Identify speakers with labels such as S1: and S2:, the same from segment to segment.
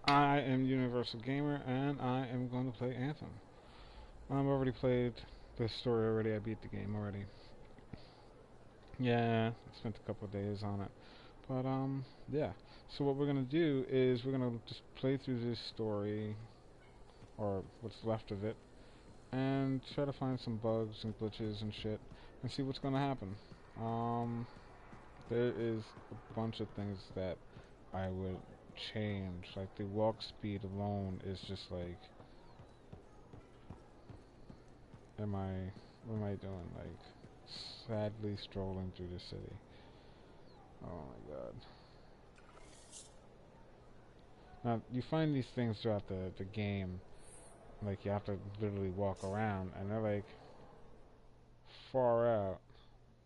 S1: I am Universal Gamer, and I am going to play Anthem. I've already played the story already. I beat the game already. Yeah, I spent a couple of days on it. But, yeah. So what we're going to do is we're going to just play through this story, or what's left of it, and try to find some bugs and glitches and shit, and see what's going to happen. There is a bunch of things that I would change. Like, the walk speed alone is just like, what am I doing? Like, sadly strolling through the city. Oh my god. Now, you find these things throughout the game. Like, you have to literally walk around, and they're like far out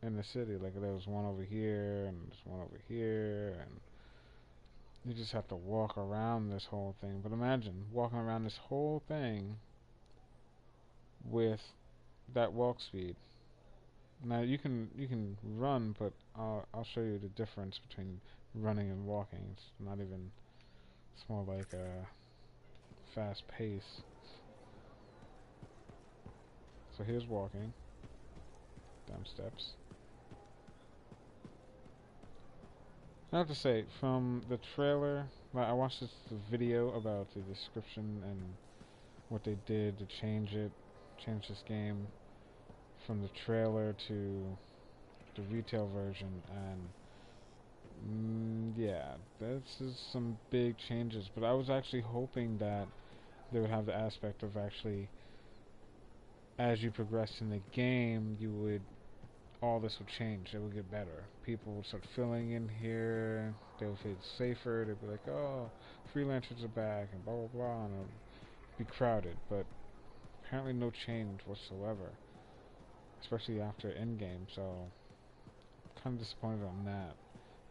S1: in the city. Like, there's one over here, and there's one over here, and you just have to walk around this whole thing. But imagine walking around this whole thing with that walk speed. Now you can run, but I'll show you the difference between running and walking. It's not even. It's more like a fast pace. So here's walking down steps. I have to say, from the trailer, I watched this video about the description and what they did to change this game from the trailer to the retail version, and yeah, this is some big changes. But I was actually hoping that they would have the aspect of actually, as you progress in the game, all this would change. It would get better. People would start filling in here. They would feel safer. They'd be like, oh, freelancers are back, and blah blah blah, and it would be crowded. But apparently no change whatsoever, especially after endgame. So I'm kind of disappointed on that.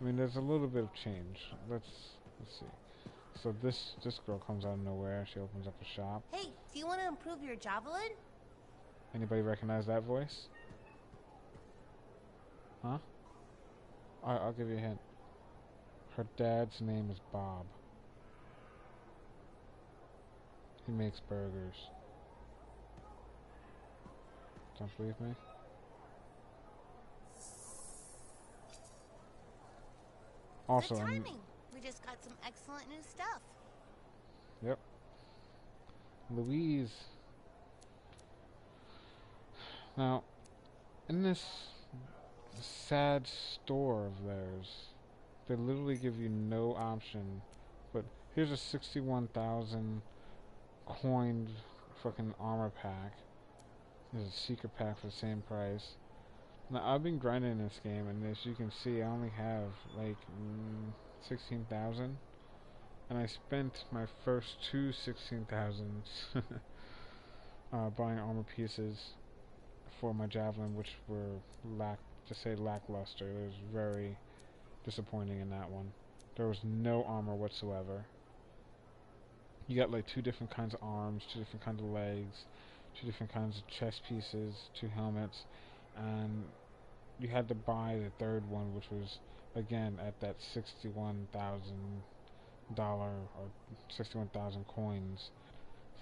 S1: I mean, there's a little bit of change. Let's see. So this girl comes out of nowhere. She opens up a shop.
S2: Hey, do you want to improve your Javelin?
S1: Anybody recognize that voice? Huh? I'll give you a hint. Her dad's name is Bob. He makes burgers. Don't believe me? Also,
S2: good timing. We just got some excellent new stuff.
S1: Yep. Louise. Now, in this sad store of theirs, they literally give you no option. But here's a 61,000 coined fucking armor pack. There's a secret pack for the same price. Now, I've been grinding this game, and as you can see, I only have like 16,000, and I spent my first two 16,000s buying armor pieces for my Javelin, which were lackluster. It was very disappointing in that one. There was no armor whatsoever. You got like two different kinds of arms, two different kinds of legs, two different kinds of chest pieces, two helmets, and you had to buy the third one, which was again at that $61,000 or 61,000 coins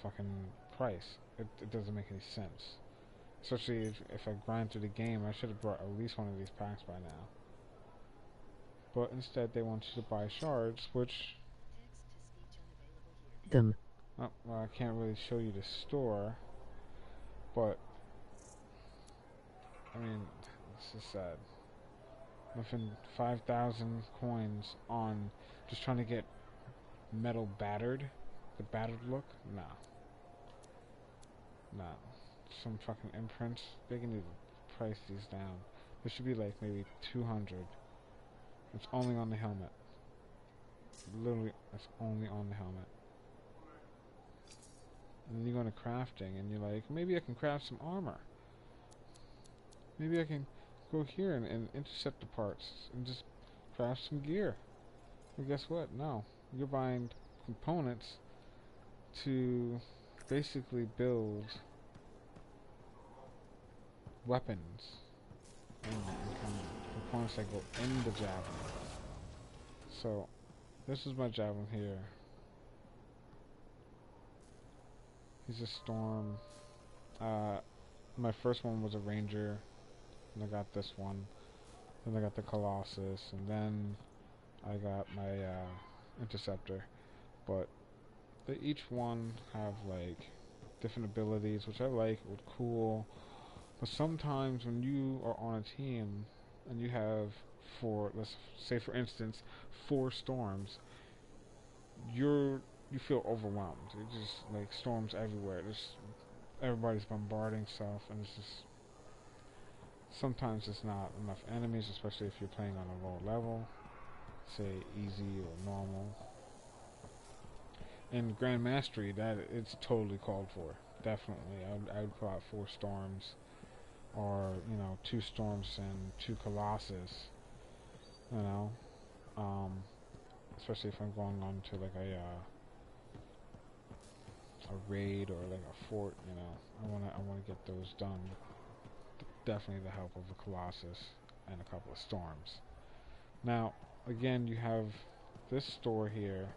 S1: fucking price. It doesn't make any sense. Especially if I grind through the game, I should have brought at least one of these packs by now. But instead, they want you to buy shards, which...
S3: Them.
S1: Oh, well, I can't really show you the store, but... I mean, this is sad. Nothing 5,000 coins on just trying to get metal battered. The battered look? Nah. Nah. Some fucking imprints. They can need to price these down. This should be like maybe 200. It's only on the helmet. Literally, it's only on the helmet. And then you go into crafting, and you're like, maybe I can craft some armor. Maybe I can go here and intercept the parts and just craft some gear. Well, guess what? No. You're buying components to basically build weapons and kind of components that go in the Javelin. So, this is my Javelin here. He's a storm. My first one was a ranger, and I got this one. Then I got the Colossus, and then I got my interceptor. But they each one have like different abilities, which I like. It was cool. But sometimes when you are on a team and you have let's say for instance, 4 storms, you feel overwhelmed. It just like storms everywhere. Everybody's bombarding stuff, and it's just sometimes it's not enough enemies, especially if you're playing on a low level, say easy or normal. In Grand Mastery, that it's totally called for. Definitely, I would pull out 4 storms, or 2 storms and 2 colossus. You know, especially if I'm going on to like a raid or like a fort. I wanna get those done. Definitely the help of a colossus and a couple of storms. Now, again, you have this store here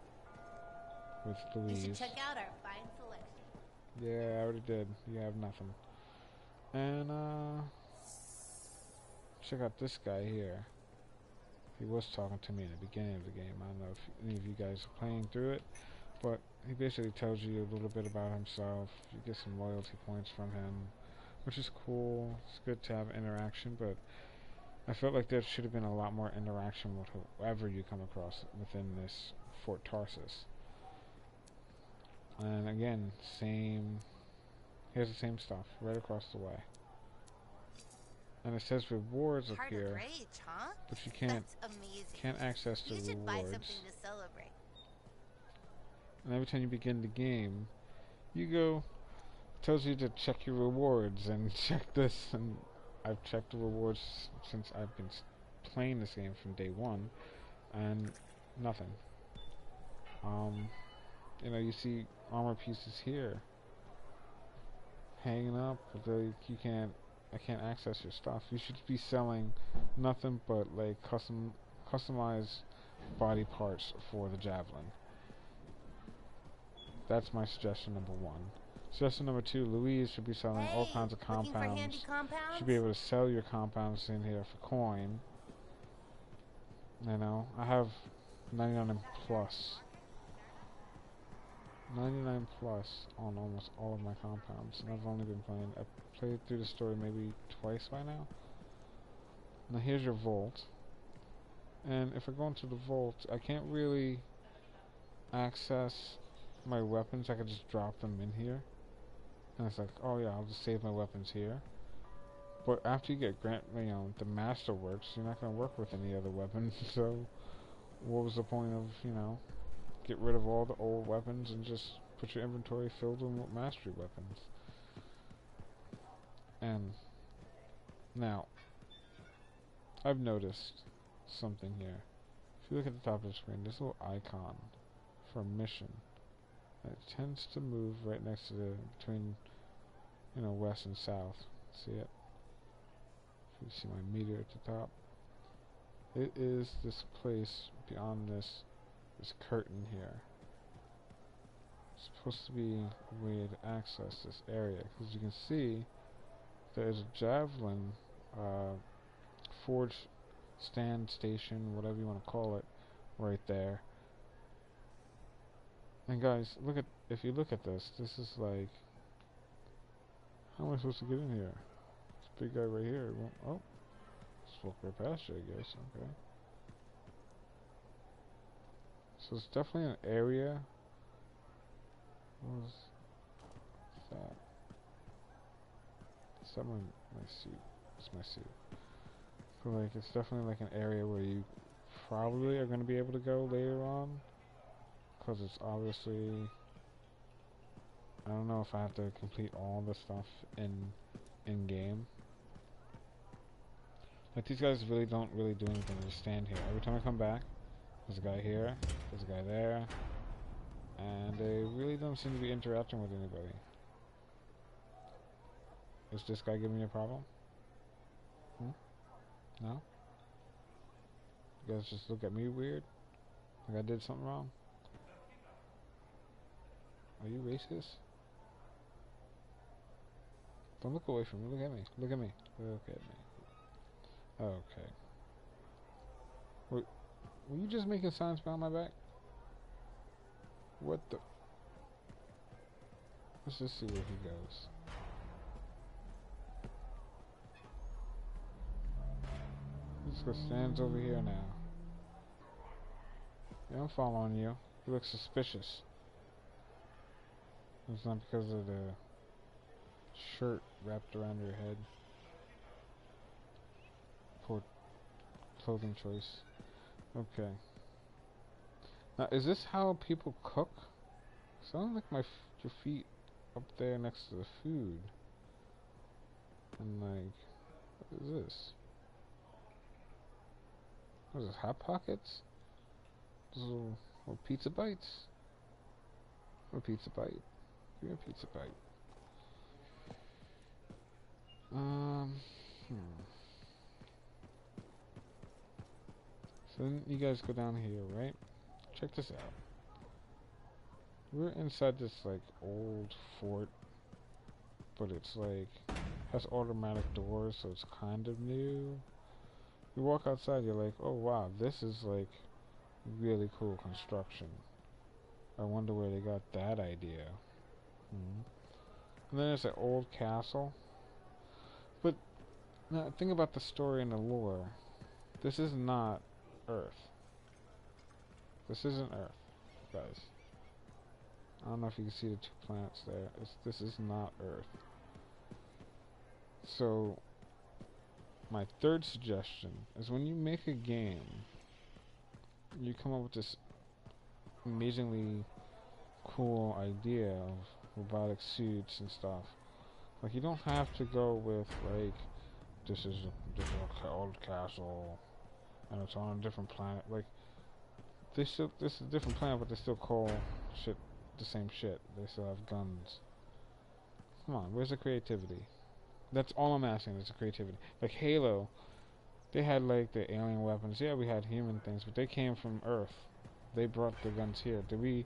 S1: with Louise.
S2: You should check out our fine selection.
S1: Yeah, I already did. You have nothing. And check out this guy here. He was talking to me in the beginning of the game. I don't know if any of you guys are playing through it, but he basically tells you a little bit about himself. You get some loyalty points from him, which is cool. It's good to have interaction, but I felt like there should have been a lot more interaction with whoever you come across within this Fort Tarsus. And again, here's the same stuff right across the way. And it says rewards up here,
S2: Rage, huh?
S1: but you can't access the
S2: You should
S1: rewards.
S2: buy something to celebrate.
S1: And every time you begin the game, it tells you to check your rewards and check this. And I've checked the rewards since I've been playing this game from day one, and nothing. You see armor pieces here hanging up, but I can't access your stuff. You should be selling nothing but like customized body parts for the Javelin. That's my suggestion number 1. Suggestion number 2, Louise should be selling all kinds of compounds.
S2: Looking for handy compounds?
S1: Should be able to sell your compounds in here for coin. I have 99 plus. 99 plus on almost all of my compounds, and I've only been I've played through the story maybe twice by now. Now here's your vault, and if I go into the vault, I can't really access my weapons. I could just drop them in here, and it's like, oh yeah, I'll just save my weapons here. But after you get the masterworks, you're not going to work with any other weapons. So what was the point of get rid of all the old weapons and just put your inventory filled with mastery weapons? And now, I've noticed something here. If you look at the top of the screen, this little icon for mission, it tends to move right next to between west and south. See it? You see my meter at the top. It is this place beyond this curtain here. It's supposed to be a way to access this area, because you can see there's a Javelin forge stand station, whatever you want to call it, right there. And guys, if you look at this is like, how am I supposed to get in here? This big guy right here. Oh, just walk right past you, I guess. Okay. So it's definitely an area. What was that? Is that my suit? It's my suit. So like, it's definitely like an area where you probably are going to be able to go later on, because it's obviously, I don't know if I have to complete all the stuff in game. Like, these guys really don't do anything. They just stand here. Every time I come back, there's a guy here, there's a guy there, and they really don't seem to be interacting with anybody. Is this guy giving me a problem? No? You guys just look at me weird? Like I did something wrong? Are you racist? Don't look away from me. Look at me. Look at me. Look at me. Okay. Were you just making signs behind my back? What the? Let's just see where he goes. Let's go stands over here now. Yeah, I'm following you. You look suspicious. It's not because of the shirt wrapped around your head. Poor clothing choice. Okay. Now, is this how people cook? Sounds like your feet up there next to the food. And like, what is this? What is this, Hot Pockets? Those little pizza bites? A pizza bite. Give me a pizza bite. So then you guys go down here, right? Check this out. We're inside this like old fort, but it's like has automatic doors, so it's kind of new. You walk outside, you're like, oh wow, this is like really cool construction. I wonder where they got that idea. And then there's an old castle. But now think about the story and the lore. This is not Earth. This isn't Earth, guys. I don't know if you can see the 2 planets there. This is not Earth. So, my third suggestion is when you make a game, you come up with this amazingly cool idea of robotic suits and stuff. Like, you don't have to go with, like, this is a old castle, and it's on a different planet. Like, this is a different planet, but they still call shit the same shit. They still have guns. Come on, where's the creativity? That's all I'm asking, is the creativity. Like Halo, they had like the alien weapons. Yeah, we had human things, but they came from Earth. They brought the guns here. Did we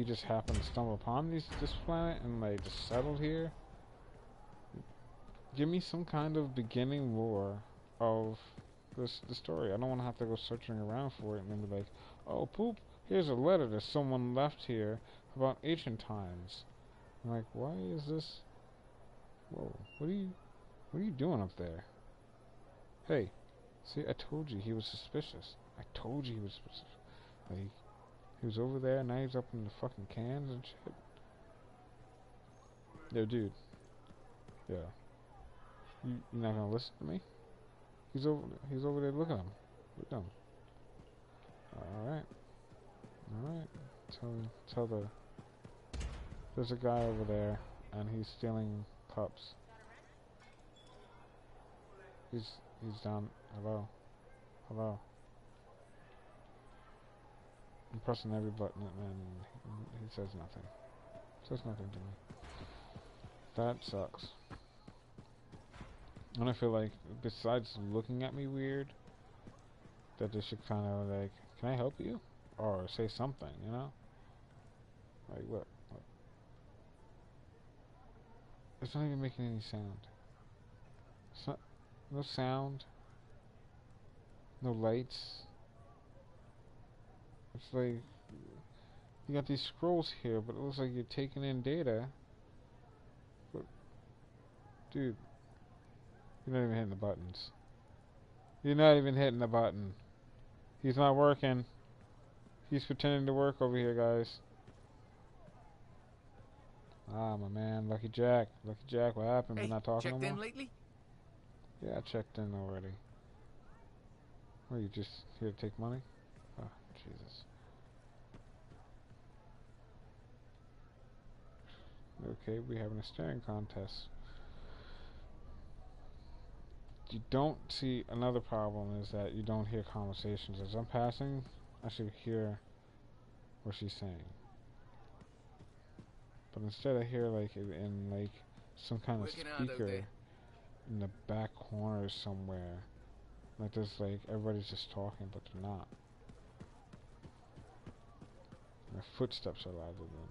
S1: just happen to stumble upon this planet and like just settled here? Give me some kind of beginning lore of the story. I don't want to have to go searching around for it and then be like, oh poop, here's a letter that someone left here about ancient times. I'm like, why is this? Whoa, what are you doing up there? Hey, see, I told you he was suspicious. I told you he was suspicious. Like, he was over there, now he's up in the fucking cans and shit. Yo, dude. Yeah. You're not gonna listen to me? He's over there. Look at him. Look at him. Alright. Alright. Tell there's a guy over there and he's stealing cups. He's down. Hello. Hello. I'm pressing every button and he says nothing. Says nothing to me. That sucks. And I feel like, besides looking at me weird, that they should kind of like, can I help you? Or say something, you know? Like, what? It's not even making any sound. It's not, no sound. No lights. It's like, you got these scrolls here, but it looks like you're taking in data. But, dude. You're not even hitting the buttons. You're not even hitting the button. He's not working. He's pretending to work over here, guys. Ah, my man, Lucky Jack. Lucky Jack, what happened? We're not talking no more?
S3: Checked in lately?
S1: Yeah, I checked in already. What, you just here to take money? Oh, Jesus. Okay, we're having a staring contest. You don't see, another problem is that you don't hear conversations. As I'm passing, I should hear what she's saying. But instead I hear like it in like some kind of speaker in the back corner somewhere. Like there's like everybody's just talking, but they're not. My footsteps are louder than.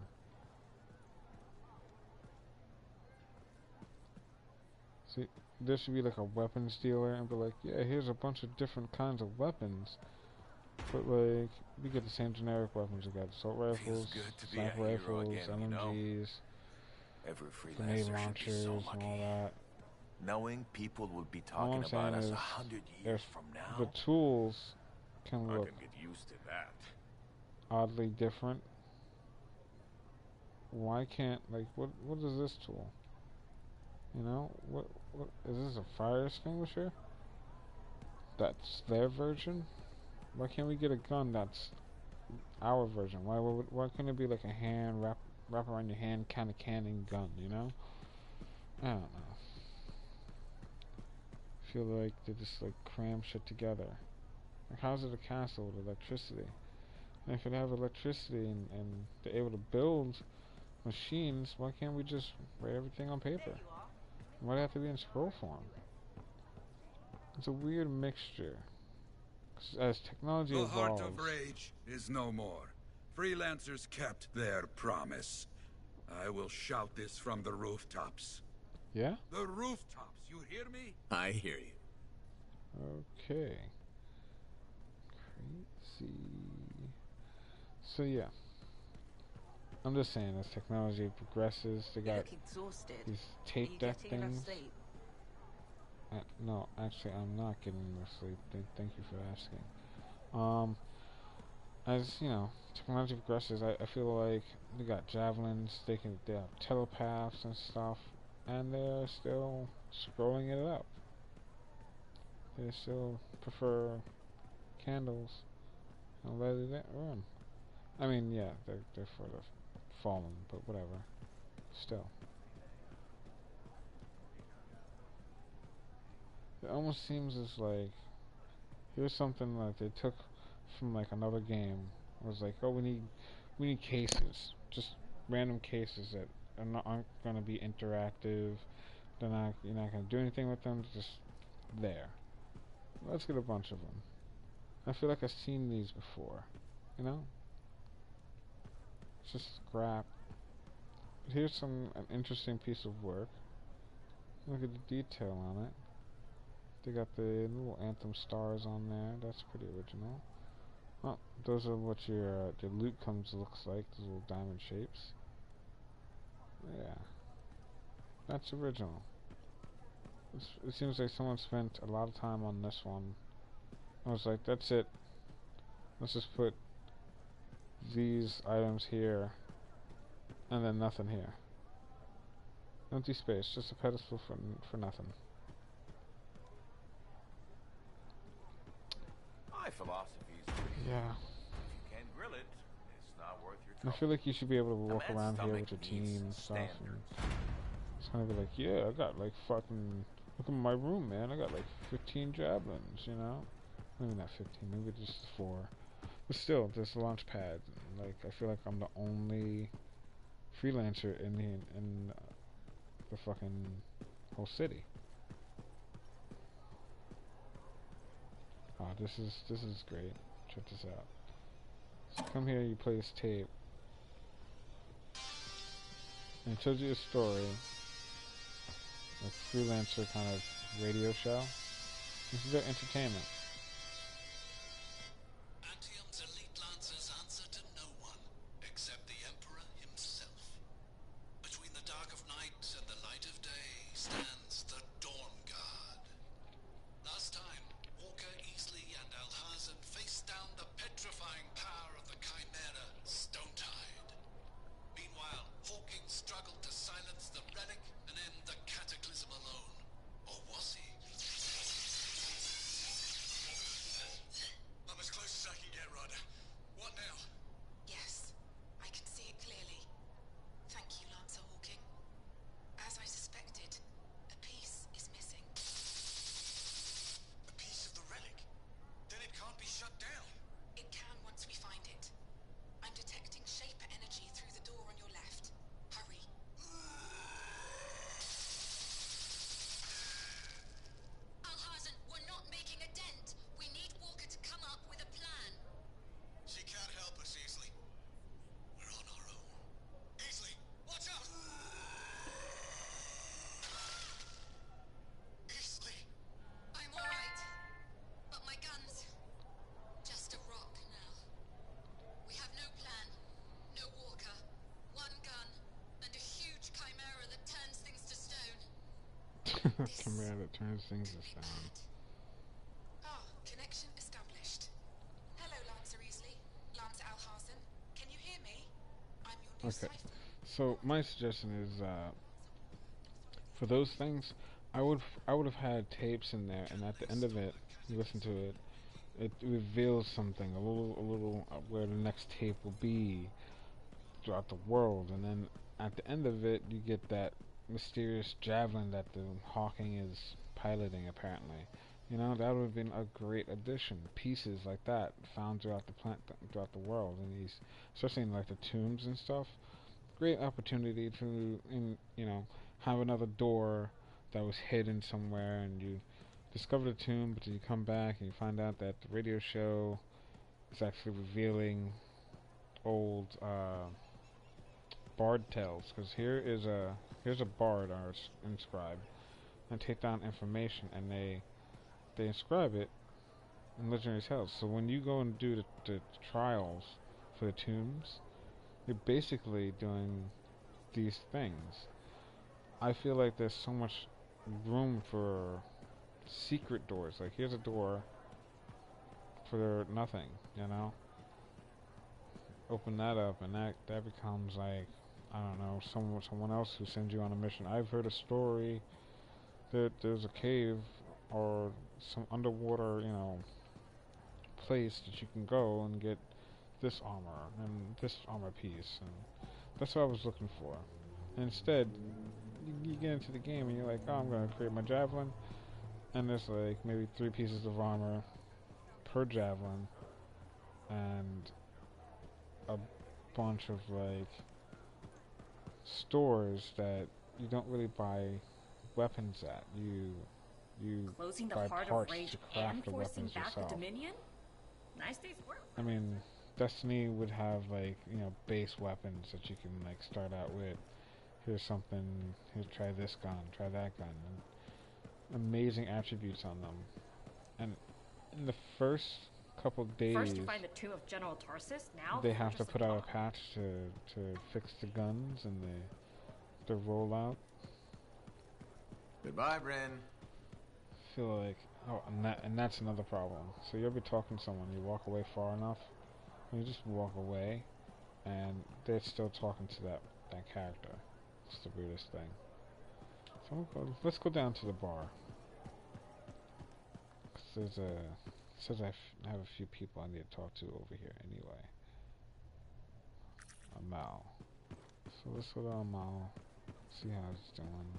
S1: See, there should be like a weapons dealer and be like, yeah, here's a bunch of different kinds of weapons. But like, we get the same generic weapons. We got assault rifles, sniper rifles, MMGs,
S3: Every
S1: grenade
S3: freelancer should be
S1: launchers,
S3: so
S1: and
S3: lucky.
S1: all that.
S3: Knowing people will be
S1: All
S3: talking
S1: I'm saying
S3: about us
S1: is,
S3: 100 years
S1: if
S3: from now.
S1: the tools can
S3: I
S1: look
S3: can get used to that.
S1: oddly different, why can't, like, what is this tool? You know, what is this, a fire extinguisher? That's their version? Why can't we get a gun that's our version? Why couldn't it be like a hand wrap around your hand kind of cannon gun, you know? I don't know. I feel like they just like cram shit together. Like, how's it a castle with electricity? And if it have electricity and they're able to build machines, why can't we just write everything on paper? Why do it have to be in scroll form? It's a weird mixture. 'Cause as technology
S4: The
S1: evolves,
S4: Heart of Rage is no more. Freelancers kept their promise. I will shout this from the rooftops.
S1: yeah?
S4: The rooftops, you hear me?
S3: I hear you.
S1: Okay. Crazy. So yeah. I'm just saying, as technology progresses, they
S5: You
S1: got
S5: look exhausted.
S1: these
S5: Are
S1: tape
S5: you
S1: deck
S5: getting enough
S1: things.
S5: sleep?
S1: No, actually, I'm not getting enough sleep. Thank you for asking. As you know, technology progresses, I feel like they got javelins, they have telepaths and stuff, and they're still scrolling it up. They still prefer candles and let it run. I mean, yeah, they're for the fallen, but whatever. Still. It almost seems as like, here's something that they took from like another game. It was like, oh, we need cases, just random cases that aren't gonna be interactive. You're not gonna do anything with them. They're just there. Let's get a bunch of them. I feel like I've seen these before. You know, it's just scrap. But here's an interesting piece of work. Look at the detail on it. They got the little Anthem stars on there. That's pretty original. Well, those are what your loot looks like. Those little diamond shapes. Yeah, that's original. It seems like someone spent a lot of time on this one. I was like, that's it. Let's just put these items here, and then nothing here. Empty space, just a pedestal for nothing.
S3: My philosophy is pretty
S1: Yeah.
S3: simple. If you can't grill it, it's not worth your
S1: I
S3: trouble.
S1: feel like you should be able to
S3: A
S1: walk
S3: man's
S1: around here
S3: stomach
S1: with your
S3: needs
S1: team and stuff. And
S3: standards.
S1: it's gonna be like, yeah, I got like fucking. Look at my room, man. I got like 15 javelins, you know? Maybe not 15, maybe just 4. But still, there's a launch pad. Like, I feel like I'm the only freelancer in the fucking whole city. Oh, this is great. Check this out. So come here, you play this tape. And it tells you a story. Like freelancer kind of radio show. This is their entertainment.
S6: Antium's elite lancers answer to no one except the Emperor himself. Between the dark of night and the light of day stands the Dawn Guard. Last time, Walker, Easley, and Alhazen faced down the petrifying power of the Chimera, Stonetide. Meanwhile, Hawking struggled to silence the relic and end the cataclysm alone. Or was he?
S1: Command that turns things to sound.
S5: Ah, connection established. Hello, Lancer Easley. Lancer Alhazen. Can you hear me? I'm your new
S1: Okay.
S5: cipher.
S1: So my suggestion is, for those things, I would have had tapes in there, and at the end of it, you listen to it. It reveals something, a little where the next tape will be throughout the world, and then at the end of it, you get that mysterious Javelin that the Hawking is piloting. Apparently, you know that would have been a great addition. Pieces like that found throughout the throughout the world, and these, especially in like the tombs and stuff. Great opportunity to, have another door that was hidden somewhere, and you discover the tomb, but then you come back and you find out that the radio show is actually revealing old bard tales. Because here's a bard inscribed, and take down information, and they inscribe it in legendary tales. So when you go and do the trials for the tombs, you're basically doing these things. I feel like there's so much room for secret doors. Like, here's a door for nothing, you know? Open that up, and that becomes like, I don't know, someone else who sends you on a mission. I've heard a story that there's a cave or some underwater, place that you can go and get this armor and this armor piece, and that's what I was looking for. And instead, you get into the game and you're like, oh, I'm gonna create my Javelin, and there's like maybe 3 pieces of armor per Javelin, and a bunch of like stores that you don't really buy weapons at. You
S7: Closing the
S1: buy
S7: heart of
S1: parts
S7: rage
S1: to
S7: and
S1: craft the
S7: forcing
S1: weapons
S7: back the
S1: yourself.
S7: Dominion? Nice day's work.
S1: I mean, Destiny would have like, base weapons that you can like start out with. Here's something, here, try this gun, try that gun, and amazing attributes on them. And in the first couple days,
S7: First to find the tomb of General Tarsus, now
S1: they have to
S7: Fortress
S1: put
S7: of
S1: out a
S7: Dawn.
S1: patch to fix the guns and the rollout.
S3: Goodbye, Bryn.
S1: I feel like, and that's another problem. So you'll be talking to someone, you walk away far enough, and you just walk away, and they're still talking to that character. It's the weirdest thing. So let's go down to the bar. 'Cause says I have a few people I need to talk to over here anyway. Amal. So let's go to Amal, see how it's doing.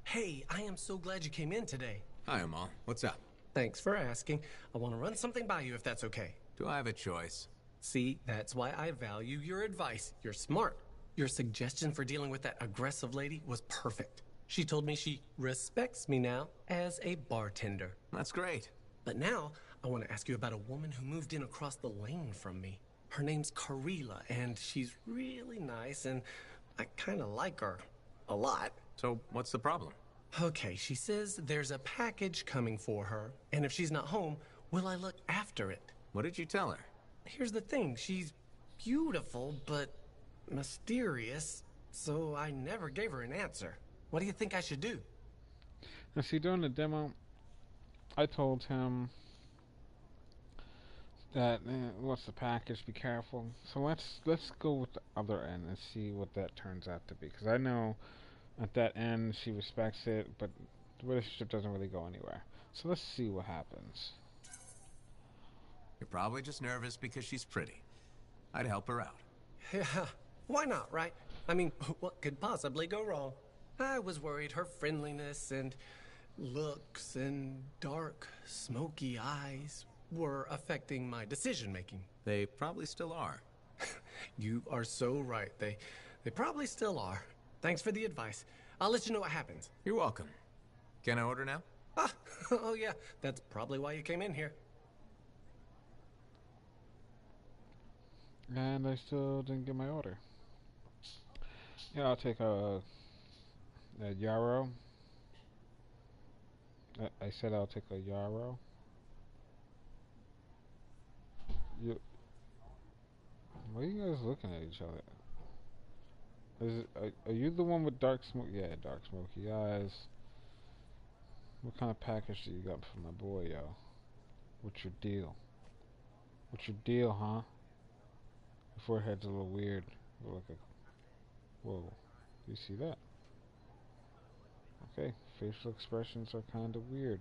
S8: Hey, I am so glad you came in today.
S9: Hi, Amal. What's up?
S8: Thanks for asking. I want to run something by you if that's okay.
S9: Do I have a choice?
S8: See, that's why I value your advice. You're smart. Your suggestion for dealing with that aggressive lady was perfect. She told me she respects me now as a bartender.
S9: That's great.
S8: But now, I want to ask you about a woman who moved in across the lane from me. Her name's Karila, and she's really nice, and I kind of like her. A lot.
S9: So, what's the problem?
S8: Okay, she says there's a package coming for her, and if she's not home, will I look after it?
S9: What did you tell her?
S8: Here's the thing, she's beautiful, but mysterious, so I never gave her an answer. What do you think I should do?
S1: Now see, during the demo, I told him that, what's the package, be careful. So let's go with the other end and see what that turns out to be. Because I know at that end she respects it, but the relationship doesn't really go anywhere. So let's see what happens.
S9: You're probably just nervous because she's pretty. I'd help her out.
S8: Yeah, why not, right? I mean, what could possibly go wrong? I was worried her friendliness and looks and dark, smoky eyes were affecting my decision-making.
S9: They probably still are.
S8: You are so right. They probably still are. Thanks for the advice. I'll let you know what happens.
S9: You're welcome. Can I order now?
S8: Ah, oh yeah, that's probably why you came in here.
S1: And I still didn't get my order. Yeah, I'll take a yarrow. I said I'll take a yarrow. Why are you guys looking at each other? Are you the one with dark smoke? Yeah, dark smoky eyes. What kind of package do you got for my boy, yo? What's your deal? What's your deal, huh? Your forehead's a little weird. You look like whoa. Do you see that? Okay, facial expressions are kind of weird.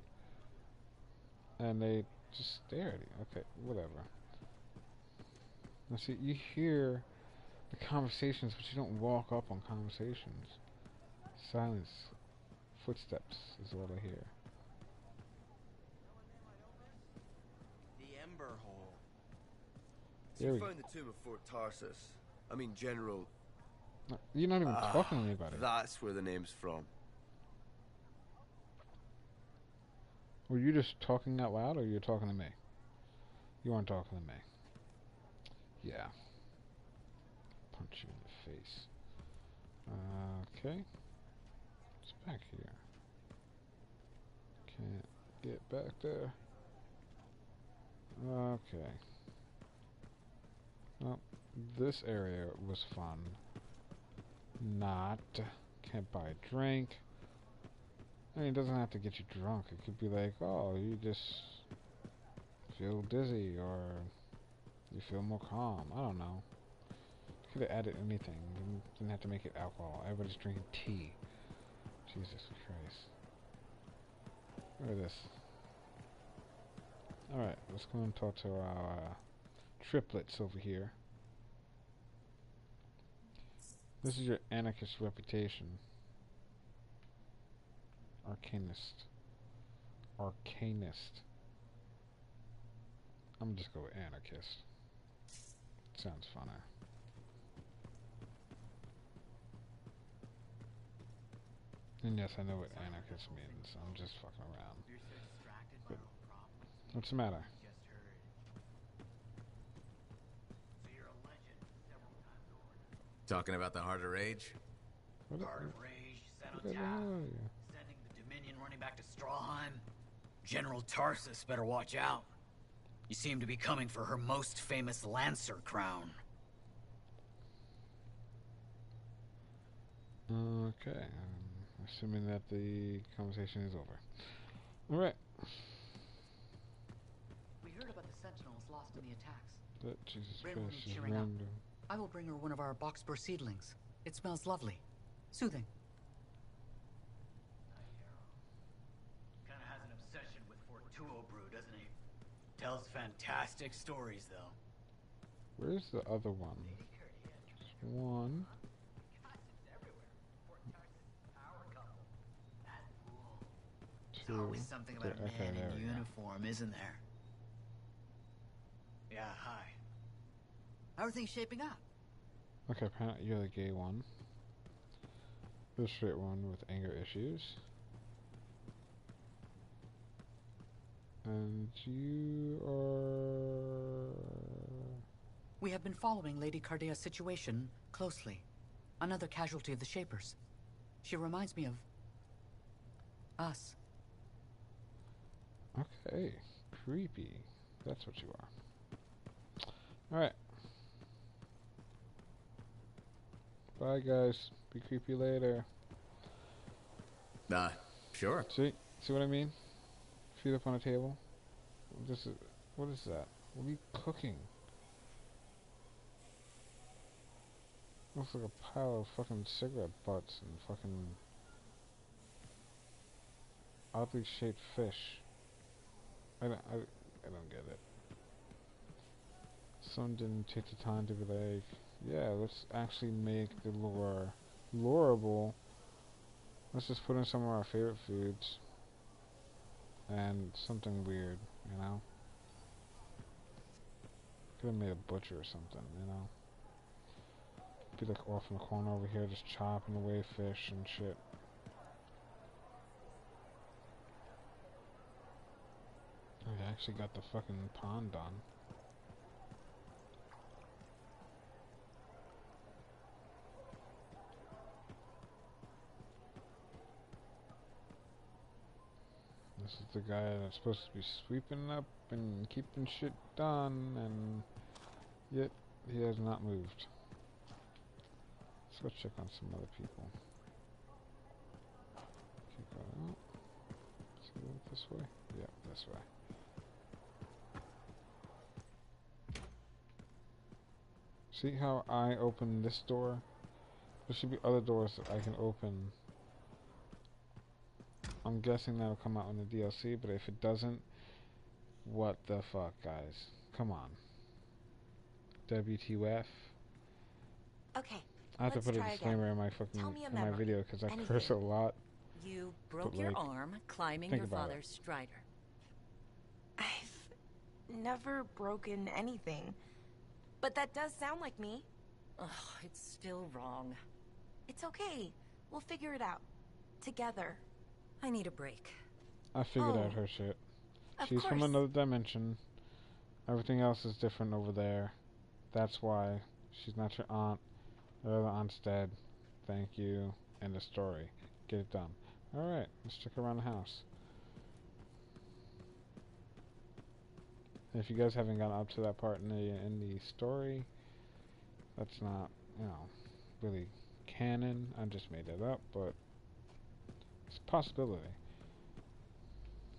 S1: And they just stare at you. Okay, whatever. Now see, you hear the conversations, but you don't walk up on conversations. Silence. Footsteps is what I hear.
S10: The Ember Hole.
S1: There
S10: So
S1: we
S10: you
S1: go.
S10: found the tomb of Fort Tarsus. I mean, General...
S1: No, you're not even talking to anybody.
S10: That's where the name's from.
S1: Were you just talking out loud, or you talking to me? You aren't talking to me. Yeah. Punch you in the face. Okay. It's back here. Can't get back there. Okay. Well, this area was fun. Not. Can't buy a drink. I mean, it doesn't have to get you drunk. It could be like, oh, you just feel dizzy, or you feel more calm. I don't know. Could have added anything. Didn't have to make it alcohol. Everybody's drinking tea. Jesus Christ. Look at this. Alright, let's go and talk to our triplets over here. This is your anarchist reputation. Arcanist. Arcanist. I'm gonna just go with anarchist. Sounds funner. And yes, I know what anarchist means. I'm just fucking around. But what's the matter?
S9: Talking about the Heart of Rage?
S11: Heart of Rage, set on
S1: What the hell
S11: tap.
S1: are you?
S11: Sending the Dominion running back to Strawheim. General Tarsus better watch out. You seem to be coming for her most famous Lancer crown.
S1: Okay, I'm assuming that the conversation is over. Alright.
S12: We heard about the Sentinels lost in the attacks.
S1: That Jesus
S12: Ray
S1: Christ
S12: will need
S1: is
S12: cheering up.
S1: random.
S12: I will bring her one of our boxbur seedlings. It smells lovely. Soothing.
S11: Kinda has an obsession with Fortuo brew, doesn't he? Tells fantastic stories, though.
S1: Where's the other one? Just one.
S11: There's always something about a man
S1: there
S11: in
S1: we go.
S11: uniform, isn't there? Yeah, hi.
S12: How are things shaping up?
S1: Okay, apparently you're the gay one. The straight one with anger issues. And you are...
S12: We have been following Lady Cardea's situation closely. Another casualty of the Shapers. She reminds me of... us.
S1: Okay, creepy. That's what you are. Alright. Bye, guys. Be creepy later.
S9: Sure.
S1: See? See what I mean? Feet up on a table. This is... What is that? What are you cooking? Looks like a pile of fucking cigarette butts and fucking... oddly shaped fish. I don't get it. Someone didn't take the time to be like, yeah, let's actually make the lore loreable. Let's just put in some of our favorite foods and something weird, you know? Could have made a butcher or something, you know? Be like off in the corner over here just chopping away fish and shit. I actually got the fucking pond done. This is the guy that's supposed to be sweeping up and keeping shit done, and yet he has not moved. Let's go check on some other people. Keep going out. Let's go this way. Yeah, this way. See how I open this door? There should be other doors that I can open. I'm guessing that'll come out in the DLC, but if it doesn't, what the fuck, guys? Come on. WTF?
S13: Okay.
S1: I have to put a
S13: try
S1: disclaimer
S13: again.
S1: in my fucking
S13: Tell me a
S1: in my
S13: memory.
S1: video because I
S13: Anything.
S1: curse a lot.
S13: You
S1: But,
S13: broke your
S1: like,
S13: arm climbing
S1: think
S13: your
S1: about
S13: father's strider.
S14: I've never broken anything. But that does sound like me.
S13: Ugh, it's still wrong.
S14: It's okay. We'll figure it out. Together.
S13: I need a break.
S1: I figured
S14: Oh.
S1: out her shit.
S14: Of
S1: She's from
S14: course.
S1: another dimension. Everything else is different over there. That's why she's not your aunt. Your other aunt's dead. Thank you. End of story. Get it done. Alright, let's check around the house. If you guys haven't gotten up to that part in the story, that's not, you know, really canon. I just made that up, but it's a possibility.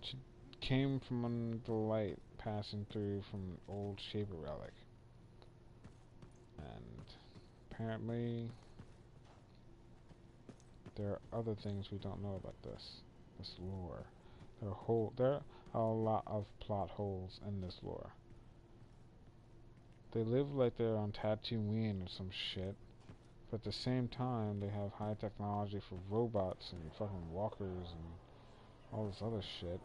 S1: She came from the light passing through from an old Shaper relic. And apparently there are other things we don't know about this lore. There are a lot of plot holes in this lore. They live like they're on Tatooine or some shit, but at the same time they have high technology for robots and fucking walkers and all this other shit.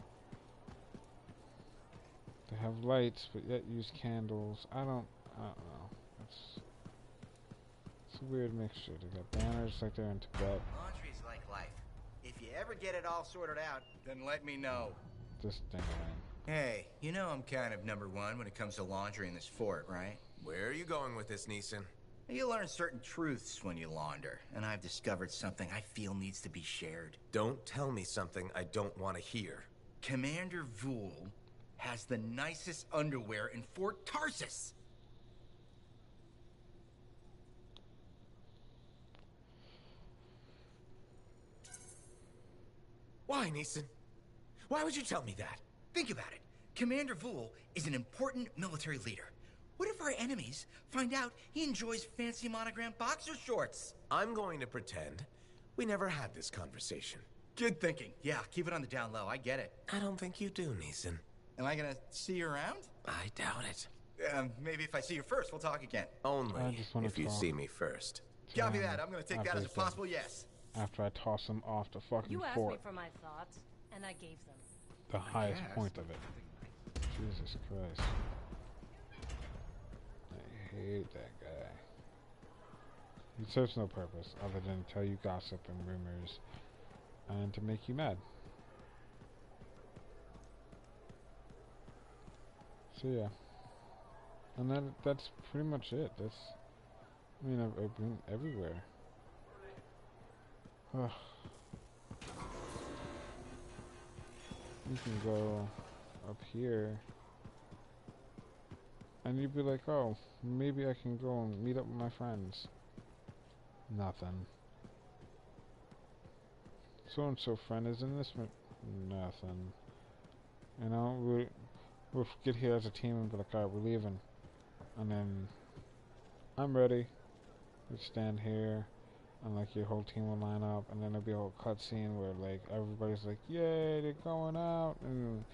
S1: They have lights, but yet use candles. I don't know. It's a weird mixture. They got banners like they're in Tibet.
S15: Laundry's like life. If you ever get it all sorted out, then let me know.
S1: This thing, man.
S15: Hey, you know I'm kind of number one when it comes to laundry in this fort, right?
S9: Where are you going with this, Neeson?
S15: You learn certain truths when you launder, and I've discovered something I feel needs to be shared.
S9: Don't tell me something I don't want to hear.
S15: Commander Vool has the nicest underwear in Fort Tarsus.
S9: Why, Neeson? Why would you tell me that?
S15: Think about it. Commander Vool is an important military leader. What if our enemies find out he enjoys fancy monogram boxer shorts?
S9: I'm going to pretend we never had this conversation.
S15: Good thinking. Yeah, keep it on the down low. I get it.
S9: I don't think you do, Neeson.
S15: Am I gonna see you around?
S9: I doubt it.
S15: Maybe if I see you first, we'll talk again.
S9: Only if you see me first.
S15: Copy that. I'm gonna take that as a
S1: Obviously.
S15: possible yes.
S1: After I toss him off the fucking
S7: You asked
S1: fort.
S7: me for my thoughts, and I gave them.
S1: The highest point of it. Jesus Christ. I hate that guy. He serves no purpose other than to tell you gossip and rumors and to make you mad. So yeah. And that's pretty much it. I mean, I've been everywhere. Ugh. You can go up here and you'd be like, oh, maybe I can go and meet up with my friends. Nothing. So-and-so friend is in this nothing. You know, we'll get here as a team and be like, alright, we're leaving. And then, I'm ready. We stand here, and like your whole team will line up, and then there'll be a whole cutscene where like everybody's like, yay, they're going out, and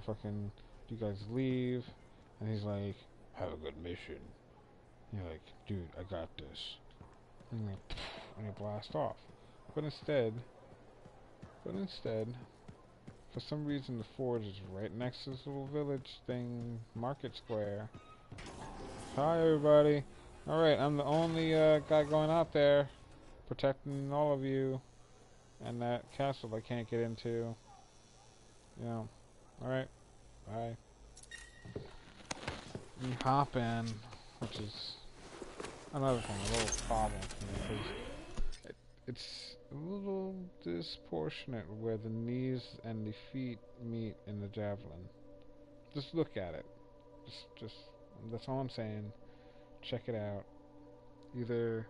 S1: fucking, you guys leave, and he's like, have a good mission. And you're like, dude, I got this. And you're like, and you blast off. But instead, for some reason the forge is right next to this little village thing, market square. Hi everybody. Alright, I'm the only guy going out there, protecting all of you, and that castle I can't get into. You know. Alright, bye. You hop in, which is another thing, a little problem for me, because it's a little disproportionate where the knees and the feet meet in the Javelin. Just look at it. Just that's all I'm saying. Check it out. Either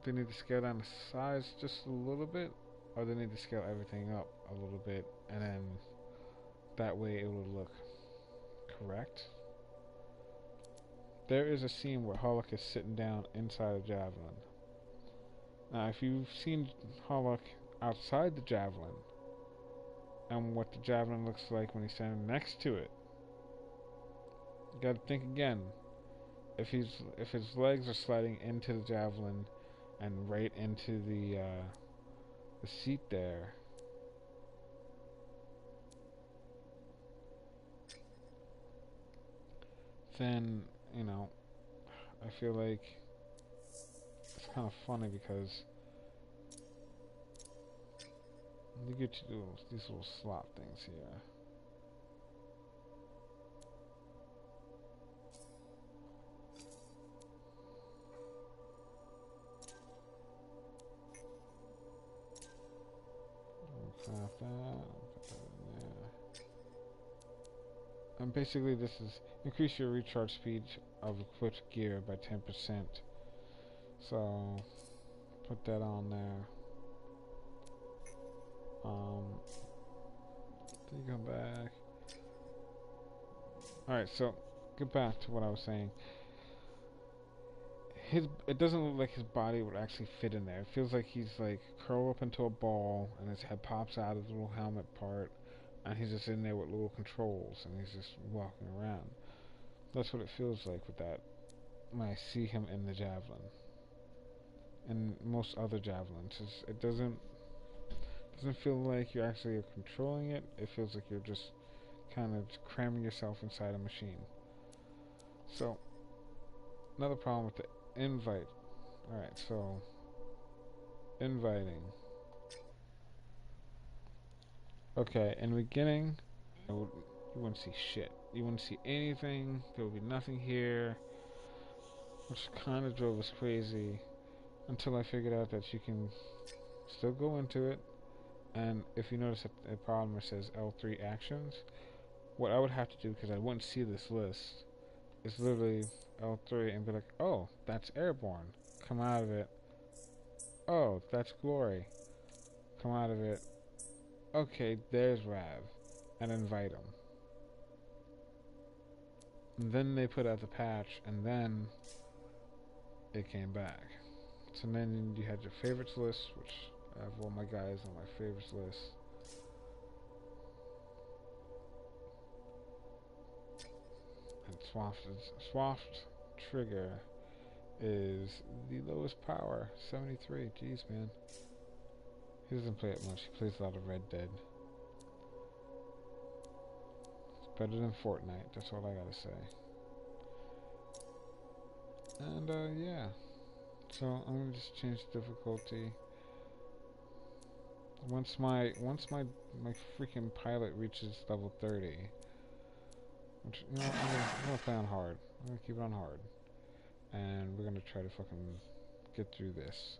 S1: they need to scale down the size just a little bit, or they need to scale everything up a little bit, and then that way it will look correct. There is a scene where Hulk is sitting down inside a Javelin. Now, if you've seen Hulk outside the Javelin, and what the Javelin looks like when he's standing next to it, you gotta think again. If his legs are sliding into the Javelin and right into the seat there, then, you know, I feel like it's kind of funny because you get to do these little slot things here. Put that in there. And basically this is increase your recharge speed of equipped gear by 10%. So put that on there. Then you come back. Alright, so get back to what I was saying. It doesn't look like his body would actually fit in there. It feels like he's like curled up into a ball and his head pops out of the little helmet part and he's just in there with little controls and he's just walking around. That's what it feels like with that when I see him in the Javelin. And most other Javelins. It doesn't feel like you're actually controlling it. It feels like you're just kind of cramming yourself inside a machine. So, another problem with the invite. Alright, so inviting. Okay, in the beginning, you wouldn't see shit. You wouldn't see anything. There would be nothing here, which kind of drove us crazy until I figured out that you can still go into it. And if you notice at the problem where it says L3 actions, what I would have to do, because I wouldn't see this list, is literally L3 and be like, oh, that's airborne. Come out of it. Oh, that's glory. Come out of it. Okay, there's Rav. And invite him. And then they put out the patch, and then it came back. So then you had your favorites list, which I have all my guys on my favorites list. And Swaft Trigger is the lowest power, 73. Jeez, man. He doesn't play it much. He plays a lot of Red Dead. It's better than Fortnite. That's all I gotta say. And yeah. So I'm gonna just change the difficulty. Once my freaking pilot reaches level 30, which, you know, I'm gonna play on hard. I'm gonna keep it on hard, and we're gonna try to fucking get through this.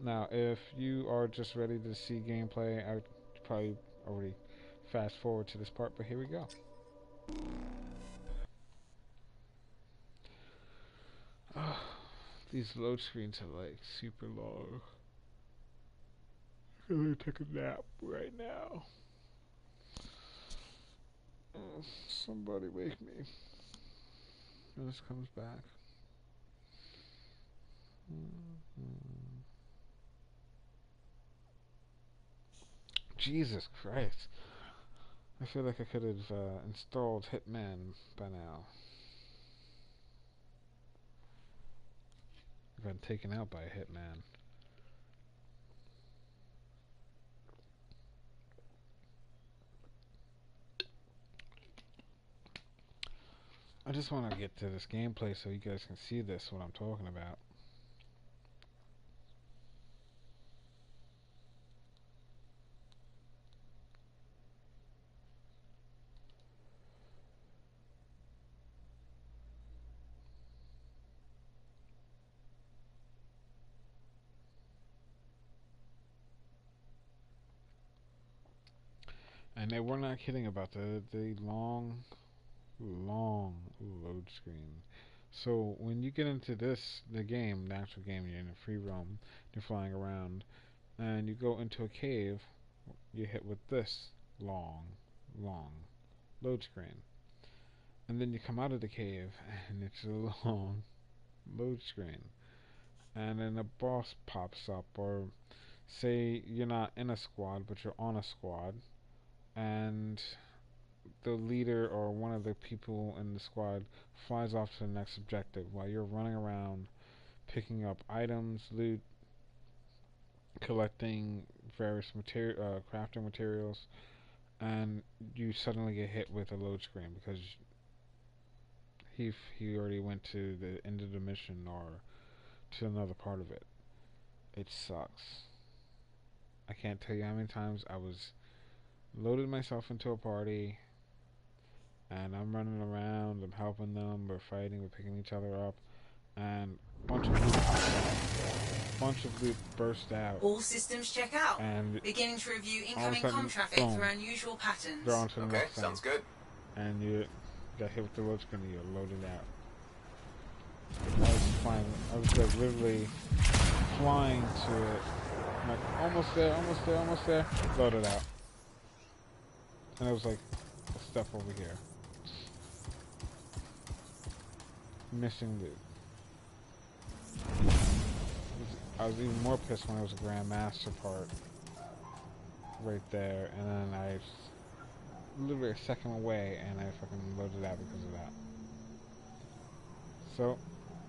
S1: Now, if you are just ready to see gameplay, I would probably already fast forward to this part, but here we go. These load screens are like super long. I'm gonna take a nap right now. Somebody wake me when this comes back. Jesus Christ. I feel like I could have installed Hitman by now. I've been taken out by a Hitman. I just want to get to this gameplay so you guys can see this, what I'm talking about. And we're not kidding about the long load screen. So when you get into the game, the actual game, you're in a free roam, you're flying around, and you go into a cave, you hit with this long load screen. And then you come out of the cave, and it's a long load screen. And then a boss pops up, or say you're not in a squad, but you're on a squad, and the leader or one of the people in the squad flies off to the next objective while you're running around picking up items, loot, collecting various crafting materials, and you suddenly get hit with a load screen because he already went to the end of the mission or to another part of it. It sucks. I can't tell you how many times I was loaded myself into a party and I'm running around, I'm helping them, we're fighting, we're picking each other up, and a bunch of loot pops out. Bunch of loot burst out.
S16: All systems check out.
S1: And
S16: beginning to review
S1: all of a
S16: incoming
S1: sudden,
S16: comm traffic
S1: boom,
S16: for unusual patterns.
S1: they're onto the
S9: Okay,
S1: next thing.
S9: sounds good.
S1: And you got hit with the load screen and you're loaded out. I was flying, I was like literally flying to it. I'm like, almost there, loaded out. And it was like a step over here. Missing loot. I was even more pissed when it was a Grandmaster part right there, and then I literally a second away and I fucking loaded out because of that. So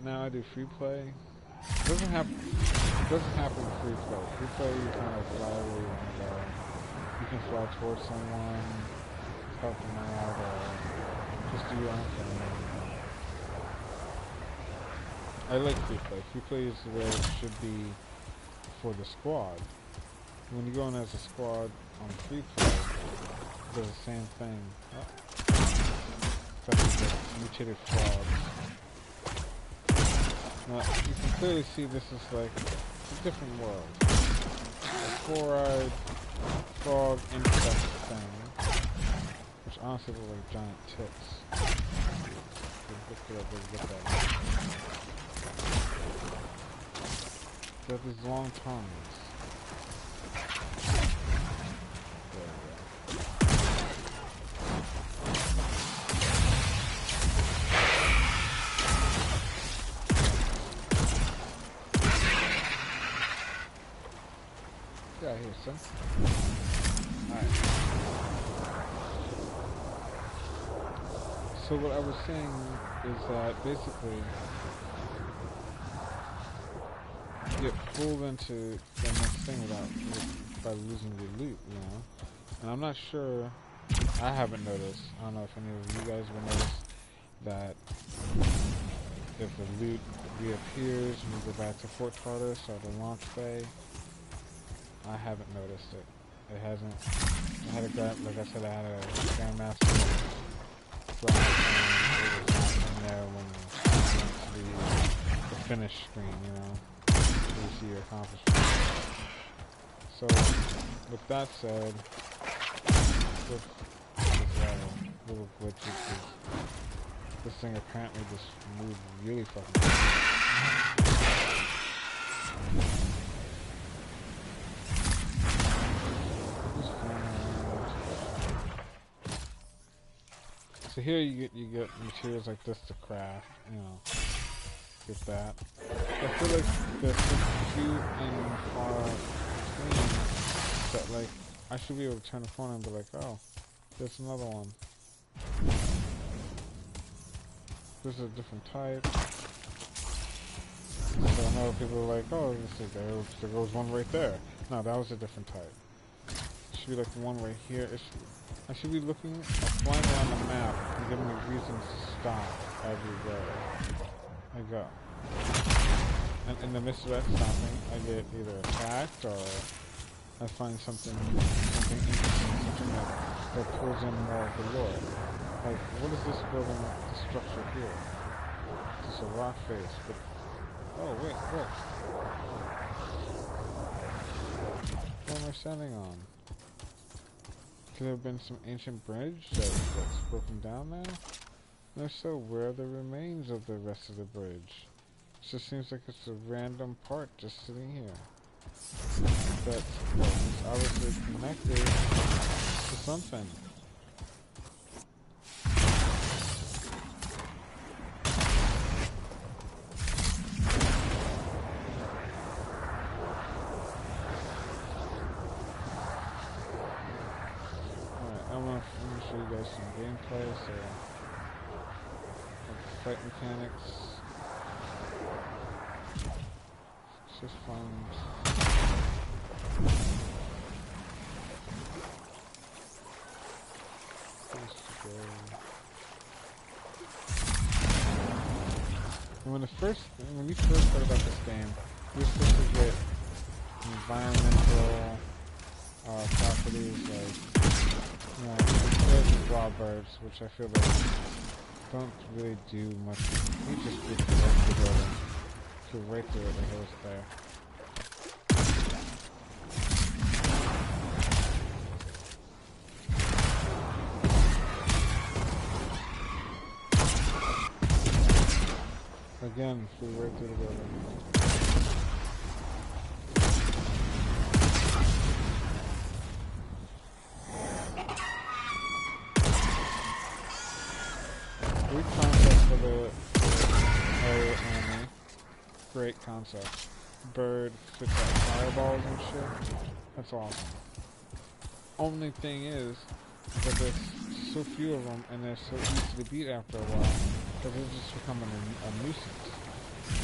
S1: now I do free play. It doesn't happen with free play. Free play you kind of fly where you want to go. You can fly towards someone, help them out, or just do your own thing. I like free play. Free play is the way it should be for the squad. When you go in as a squad on free play, it does the same thing. Except with the mutated frogs. Now, you can clearly see this is like a different world. A four-eyed frog insect thing, which honestly look like giant tits. Look at that. They have these long tongues. There we go. Yeah, here, son. Alright. So what I was saying is that basically you get pulled into the next thing by losing your loot, you know? And I'm not sure, I haven't noticed, I don't know if any of you guys will notice that if the loot reappears when you go back to Fort Tartus or the launch bay. I haven't noticed it. It hasn't. I had like I said, I had a Grandmaster flag and it was not in there when you went to the finish screen, you know, so you see your accomplishments. So, with that said, with little glitches, this thing apparently just moved really fucking fast. So here you get materials like this to craft, you know, get that. I feel like they're so cute and far between that like I should be able to turn the corner and be like, oh, there's another one. This is a different type. So I know people are like, oh, there goes one right there. No, that was a different type. It should be like the one right here. I should be looking, flying around the map and giving me reasons to stop everywhere I go. And in the midst of that stopping, I get either attacked or I find something interesting, something that pulls in more of the lore. Like, what is this building, the structure here? It's just a rock face, but oh wait, look. What am I standing on? Could there have been some ancient bridge that's broken down now? And if so, where are the remains of the rest of the bridge? It just seems like it's a random part just sitting here. That's obviously connected to something. I'm gonna show you guys some gameplay, so like fight mechanics. It's just fun. And when you first heard about this game, you're supposed to get environmental properties like, you know, there's raw birds, which I feel like don't really do much. You just get the rest of the building. Go right through it, the hill's there. Again, flew right through the building. Great concept for the area enemy. Great concept. Bird fits out fireballs and shit. That's awesome. Only thing is that there's so few of them and they're so easy to beat after a while that they're just becoming a nuisance.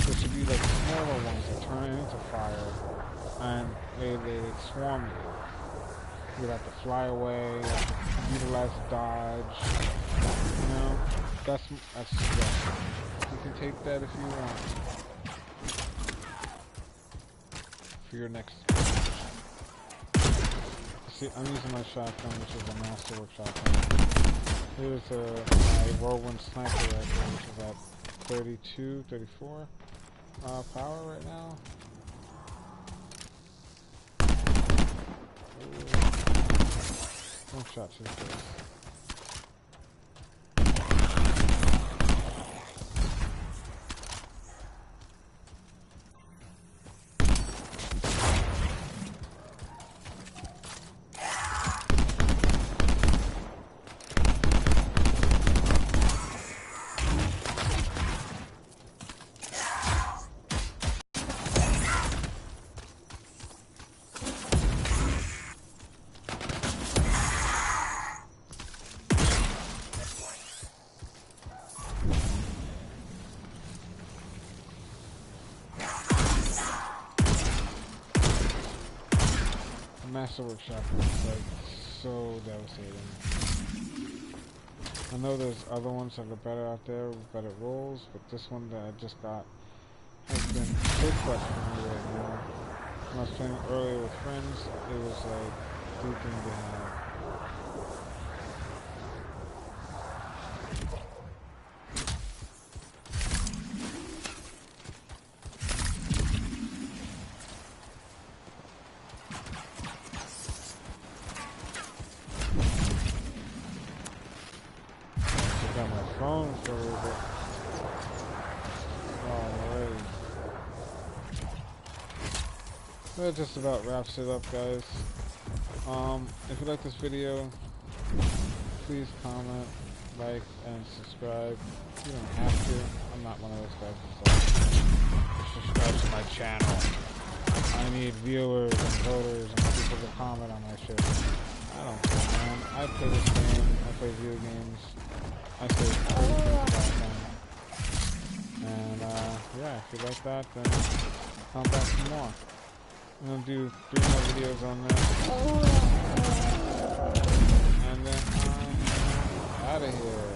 S1: There should be like smaller ones that turn into fire and they swarm you. You'd have to fly away, utilize dodge, you know? That's yeah. You can take that if you want. For your next. See, I'm using my shotgun, which is a Masterwork shotgun. Here's my whirlwind sniper rifle, which is at 32, 34 power right now. One shot to the face. Masterwork shotgun is like so devastating. I know there's other ones that are better out there with better rolls, but this one that I just got has been so clutch for me right now. When I was playing earlier with friends, it was like the thing to have. Got my phone for a little bit. Alright. That just about wraps it up, guys. If you like this video, please comment, like, and subscribe. You don't have to. I'm not one of those guys who's like, subscribe to my channel. I need viewers and voters and people to comment on my shit. I don't care, man. I play this game. I play video games. I say everything about them. And yeah, if you like that, then come back for more. I'm gonna do 3 more videos on that. And then I'm out of here.